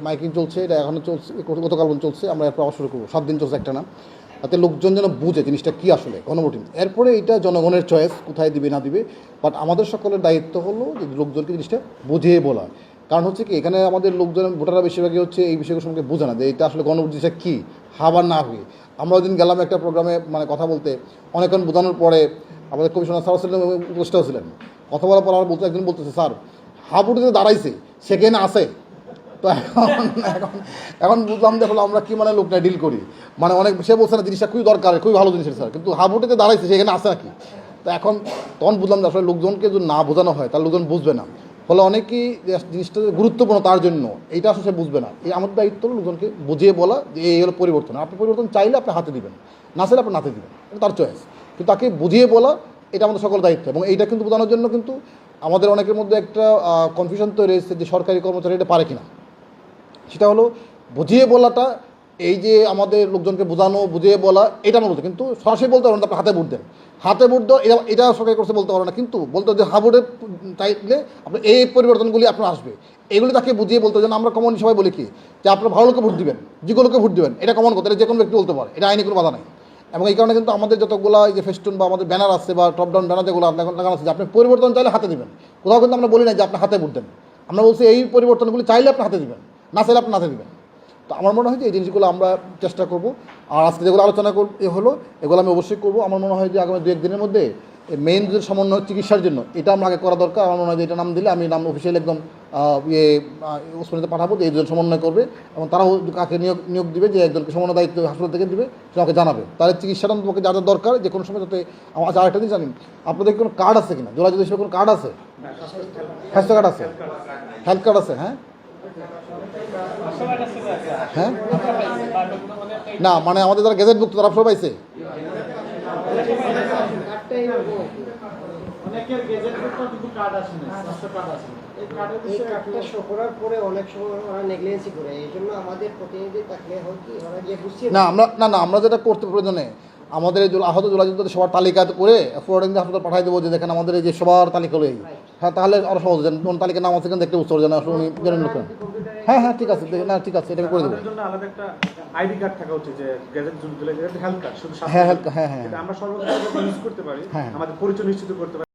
Miking চলছে, এটা এখনও চলছে, গতকাল পর্যন্ত চলছে, আমরা এরপর আবার শুরু করবো, 7 দিন চলছে একটা না, তাতে লোকজন যেন বুঝে জিনিসটা কী আসলে গণভোটিং। এরপরে এটা জনগণের চয়েস কোথায় দিবে না দিবে, বাট আমাদের সকলের দায়িত্ব হলো যে লোকজনকে জিনিসটা বুঝিয়ে বলা। কারণ হচ্ছে কি, এখানে আমাদের লোকজন ভোটাররা বেশিরভাগই হচ্ছে এই বিষয়গুলো সম্পর্কে বোঝে না যে এটা আসলে গণভোট জিনিসটা কী, হাবার না হয়ে। আমরা ওই দিন গেলাম একটা প্রোগ্রামে মানে কথা বলতে, অনেকক্ষণ বোঝানোর পরে আমাদের কমিশনার স্যার ছিলেন, উপদেষ্টাও ছিলেন, কথা বলার পর আর বলতে একজন বলতেছে, স্যার হাবুটিতে দাঁড়াইছে সেখানে আসে। তো এখন এখন এখন বুঝলাম যে হলো আমরা কী মানে লোকটা ডিল করি, মানে অনেক সে বলছে না জিনিসটা খুবই দরকার, খুবই ভালো জিনিস স্যার, কিন্তু হাবুটিতে দাঁড়াইছে সেখানে আসে নাকি। তো এখন তখন বুঝলাম যে আসলে লোকজনকে যদি না বোঝানো হয় তাহলে লোকজন বুঝবে না, ফলে অনেকেই জিনিসটা গুরুত্বপূর্ণ তার জন্য এইটা আসলে সে বুঝবে না। এই আমাদের দায়িত্ব হলো লোকজনকে বুঝিয়ে বলা যে এই হলো পরিবর্তন, আপনি পরিবর্তন চাইলে আপনি হাতে দিবেন, না চাইলে আপনি নাতে দিবেন, এটা তার চয়েস, কিন্তু তাকে বুঝিয়ে বলা এটা আমাদের সকল দায়িত্ব। এবং এইটা কিন্তু বোঝানোর জন্য কিন্তু আমাদের অনেকের মধ্যে একটা কনফিউশন তৈরি হয়েছে যে সরকারি কর্মচারী এটা পারে কিনা। সেটা হলো বুঝিয়ে বলাটা, এই যে আমাদের লোকজনকে বোঝানো, বুঝিয়ে বলা, এটা আমরা বলতে, কিন্তু সরাসরি বলতে পারবেন না আপনি হাতে ভোট দেন, হাতে ভোট দেওয়া এটা সরকারি করছে বলতে পারবেন না, কিন্তু বলতে যে হাবুটে চাইলে আপনার এই পরিবর্তনগুলি আপনার আসবে, এগুলি তাকে বুঝিয়ে বলতে যেন আমরা কমন সবাই বলি কি যে আপনার ভালো লোকে ভোট দিবেন, যেগুলোকে ভোট দিবেন, এটা কমন কথা, এটা যে কোনো ব্যক্তি বলতে পারে, এটা আইনি কোনো বাধা নাই। এবং এই কারণে কিন্তু আমাদের যতগুলো এই যে ফেস্টুন বা আমাদের ব্যানার আছে বা টপ ডাউন ব্যানার যেগুলো লাগানো আছে যে আপনি পরিবর্তন চাইলে হাতে দিবেন, কোথাও কিন্তু আমরা বলি না যে আপনি হাতে ভোট দেন, আমরা বলছি এই পরিবর্তনগুলি চাইলে আপনি হাতে দিবেন, না চাইলে আপনি হাতে দিবেন। তো আমার মনে হয় যে এই জিনিসগুলো আমরা চেষ্টা করব। আর আজকে যেগুলো আলোচনা হলো এগুলো আমি অবশ্যই করব। আমার মনে হয় যে আগামী 2-1 দিনের মধ্যে মেইন যে সমন্বয় চিকিৎসার জন্য এটা আমরা আগে করা দরকার। আমার মনে হয় যে এটা নাম দিলে আমি নাম অফিসিয়ালি একদম ওসমানীতে পাঠাবো যে এইজন সমন্বয় করবে, এবং তারাও কাকে নিয়োগ দিবে যে একজনকে সমন্বয় দায়িত্ব হাসপাতাল থেকে দিবে, সে আমাকে জানাবে তাহলে চিকিৎসাটা তোমাকে যা যা দরকার যে কোনো সময় যাতে। আমার আরেকটা জিনিস জানি, আপনাদের কোনো কার্ড আছে কিনা, জোড়া যদি কোনো কার্ড আছে, স্বাস্থ্য কার্ড আছে, হেলথ কার্ড আছে? হ্যাঁ হ্যাঁ, না মানে আমাদের যারা গেজেটভুক্ত তারা সব পাইছে। না আমরা যেটা করতে প্রয়োজনে আমাদের আহত জোলাযুদ্ধ সবার তালিকা করে ফরওয়ার্ডিং হাসপাতাল পাঠাই দেবো, যে দেখেন আমাদের এই যে সবার তালিকা হলো এই, হ্যাঁ তাহলে আরও সহজ, কোন তালিকা নাম আছে দেখতে বুঝতে পারছেন উনি জানেন লোকেন। হ্যাঁ হ্যাঁ ঠিক আছে, না ঠিক আছে, এটা করে দেবো। আইডি কার্ড থাকা উচিত, যে গ্যাজেট হেলথ কার্ড, শুধু হ্যাঁ হ্যাঁ হ্যাঁ, আমরা সর্বদা ইউজ করতে পারি, আমাদের পরিচয় নিশ্চিত করতে পারি।